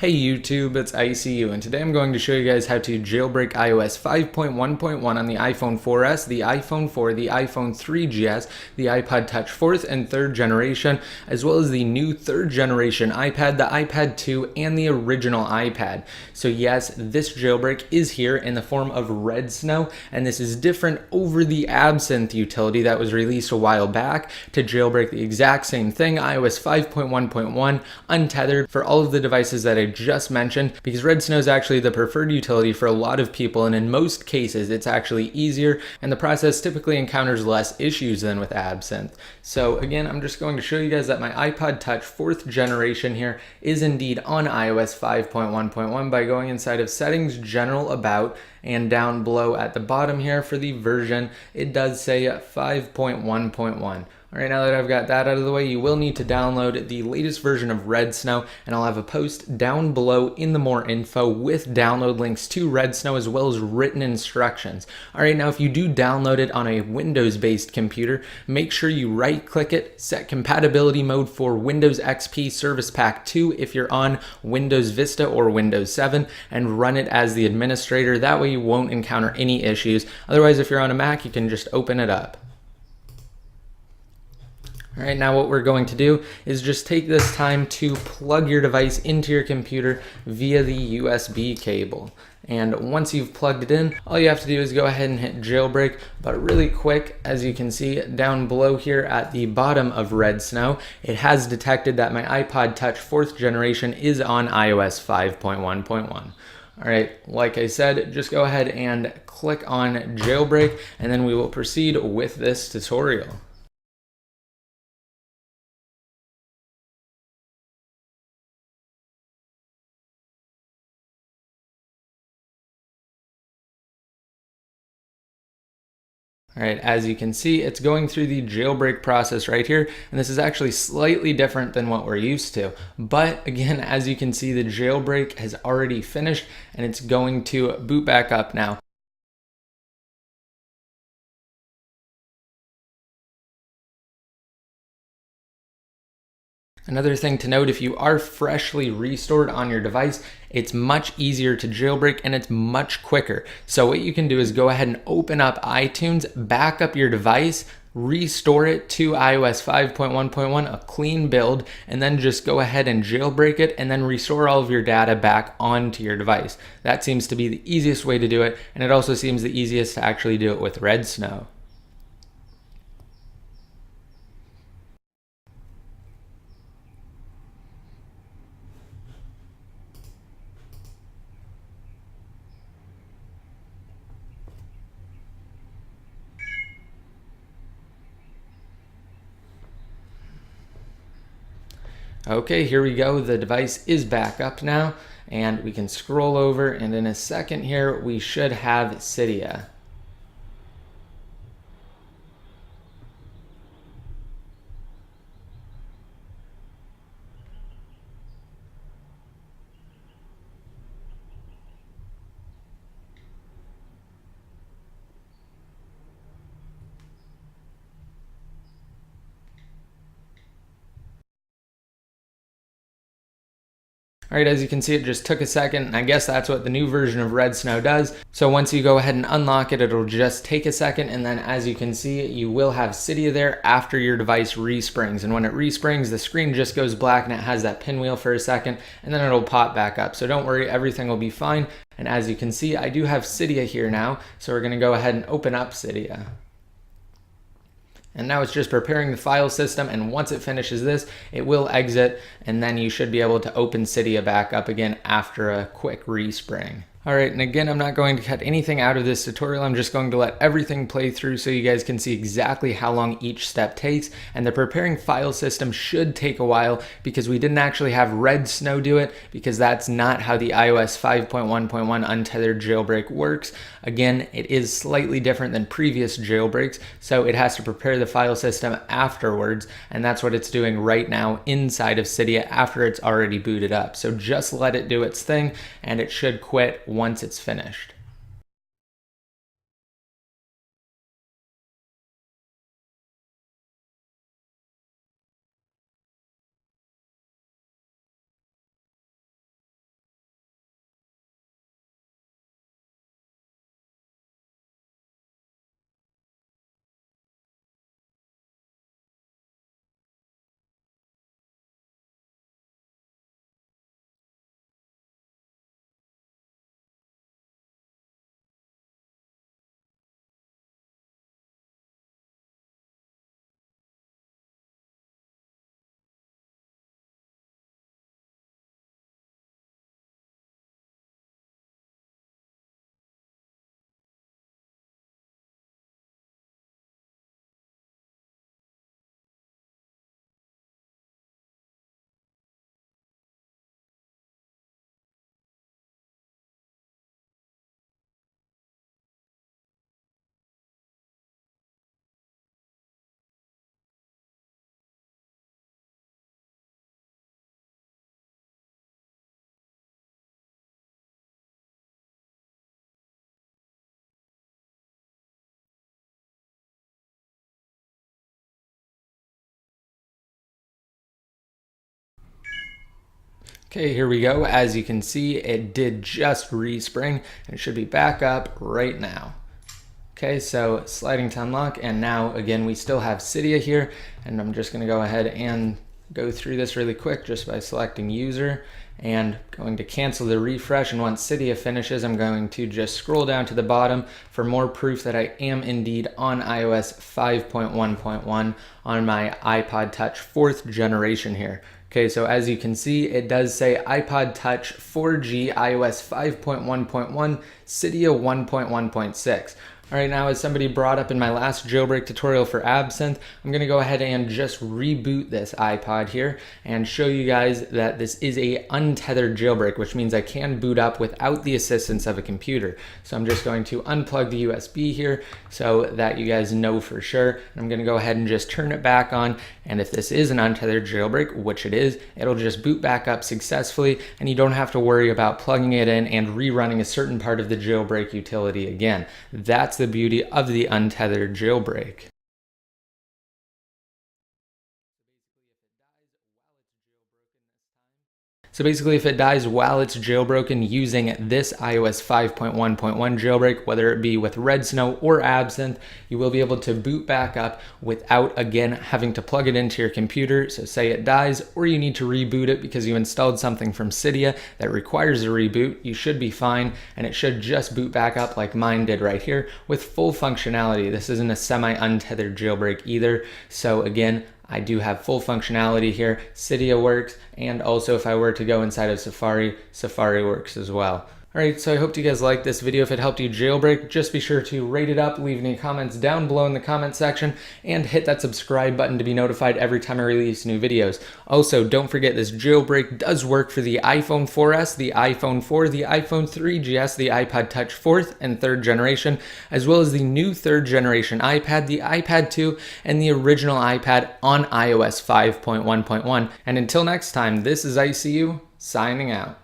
Hey YouTube, it's ICU, and today I'm going to show you guys how to jailbreak iOS 5.1.1 on the iPhone 4S, the iPhone 4, the iPhone 3GS, the iPod Touch 4th and 3rd generation, as well as the new 3rd generation iPad, the iPad 2, and the original iPad. So yes, this jailbreak is here in the form of Red Snow, and this is different over the Absinthe utility that was released a while back to jailbreak the exact same thing, iOS 5.1.1, untethered for all of the devices that I just mentioned, because Red Snow is actually the preferred utility for a lot of people, and in most cases it's actually easier and the process typically encounters less issues than with Absinthe. So again, I'm just going to show you guys that my iPod Touch 4th generation here is indeed on iOS 5.1.1 by going inside of Settings, General, About, and down below at the bottom here for the version, it does say 5.1.1. All right, now that I've got that out of the way, you will need to download the latest version of Red Snow, and I'll have a post down below in the more info with download links to Red Snow as well as written instructions. All right, now if you do download it on a Windows-based computer, make sure you right-click it, set compatibility mode for Windows XP Service Pack 2 if you're on Windows Vista or Windows 7, and run it as the administrator. That way you won't encounter any issues. Otherwise, if you're on a Mac, you can just open it up. All right, now what we're going to do is just take this time to plug your device into your computer via the USB cable. And once you've plugged it in, all you have to do is go ahead and hit jailbreak. But really quick, as you can see down below here at the bottom of Red Snow, it has detected that my iPod Touch 4th generation is on iOS 5.1.1. All right, like I said, just go ahead and click on jailbreak, and then we will proceed with this tutorial. All right, as you can see, it's going through the jailbreak process right here, and this is actually slightly different than what we're used to. But again, as you can see, the jailbreak has already finished, and it's going to boot back up now. Another thing to note, if you are freshly restored on your device, it's much easier to jailbreak and it's much quicker. So what you can do is go ahead and open up iTunes, back up your device, restore it to iOS 5.1.1, a clean build, and then just go ahead and jailbreak it and then restore all of your data back onto your device. That seems to be the easiest way to do it, and it also seems the easiest to actually do it with Red Snow. Okay, here we go. The device is back up now, and we can scroll over, and in a second here, we should have Cydia. All right, as you can see, it just took a second, and I guess that's what the new version of Red Snow does. So once you go ahead and unlock it, it'll just take a second, and then as you can see, you will have Cydia there after your device resprings. And when it resprings, the screen just goes black and it has that pinwheel for a second, and then it'll pop back up. So don't worry, everything will be fine. And as you can see, I do have Cydia here now, so we're gonna go ahead and open up Cydia. And now it's just preparing the file system, and once it finishes this, it will exit, and then you should be able to open Cydia back up again after a quick respring. All right, and again, I'm not going to cut anything out of this tutorial. I'm just going to let everything play through so you guys can see exactly how long each step takes. And the preparing file system should take a while because we didn't actually have Red Snow do it, because that's not how the iOS 5.1.1 untethered jailbreak works. Again, it is slightly different than previous jailbreaks, so it has to prepare the file system afterwards, and that's what it's doing right now inside of Cydia after it's already booted up. So just let it do its thing, and it should quit once it's finished. Okay, here we go. As you can see, it did just respring and it should be back up right now. Okay, so sliding to unlock, and now again we still have Cydia here, and I'm just going to go ahead and go through this really quick just by selecting user and going to cancel the refresh. And once Cydia finishes, I'm going to just scroll down to the bottom for more proof that I am indeed on iOS 5.1.1 on my iPod Touch 4th generation here. Okay, so as you can see, it does say iPod Touch 4G iOS 5.1.1 Cydia 1.1.6. All right, now as somebody brought up in my last jailbreak tutorial for Absinthe, I'm gonna go ahead and just reboot this iPod here and show you guys that this is a untethered jailbreak, which means I can boot up without the assistance of a computer. So I'm just going to unplug the USB here so that you guys know for sure. I'm gonna go ahead and just turn it back on, and if this is an untethered jailbreak, which it is, it'll just boot back up successfully, and you don't have to worry about plugging it in and rerunning a certain part of the jailbreak utility again. That's the beauty of the untethered jailbreak. So basically, if it dies while it's jailbroken using this iOS 5.1.1 jailbreak, whether it be with Red Snow or Absinthe, you will be able to boot back up without, again, having to plug it into your computer. So say it dies or you need to reboot it because you installed something from Cydia that requires a reboot, you should be fine, and it should just boot back up like mine did right here with full functionality. This isn't a semi-untethered jailbreak either. So again, I do have full functionality here. Cydia works, and also if I were to go inside of Safari, Safari works as well. Alright, so I hope you guys liked this video. If it helped you jailbreak, just be sure to rate it up, leave any comments down below in the comment section, and hit that subscribe button to be notified every time I release new videos. Also, don't forget this jailbreak does work for the iPhone 4S, the iPhone 4, the iPhone 3GS, the iPod Touch 4th and 3rd generation, as well as the new 3rd generation iPad, the iPad 2, and the original iPad on iOS 5.1.1. And until next time, this is ICU, signing out.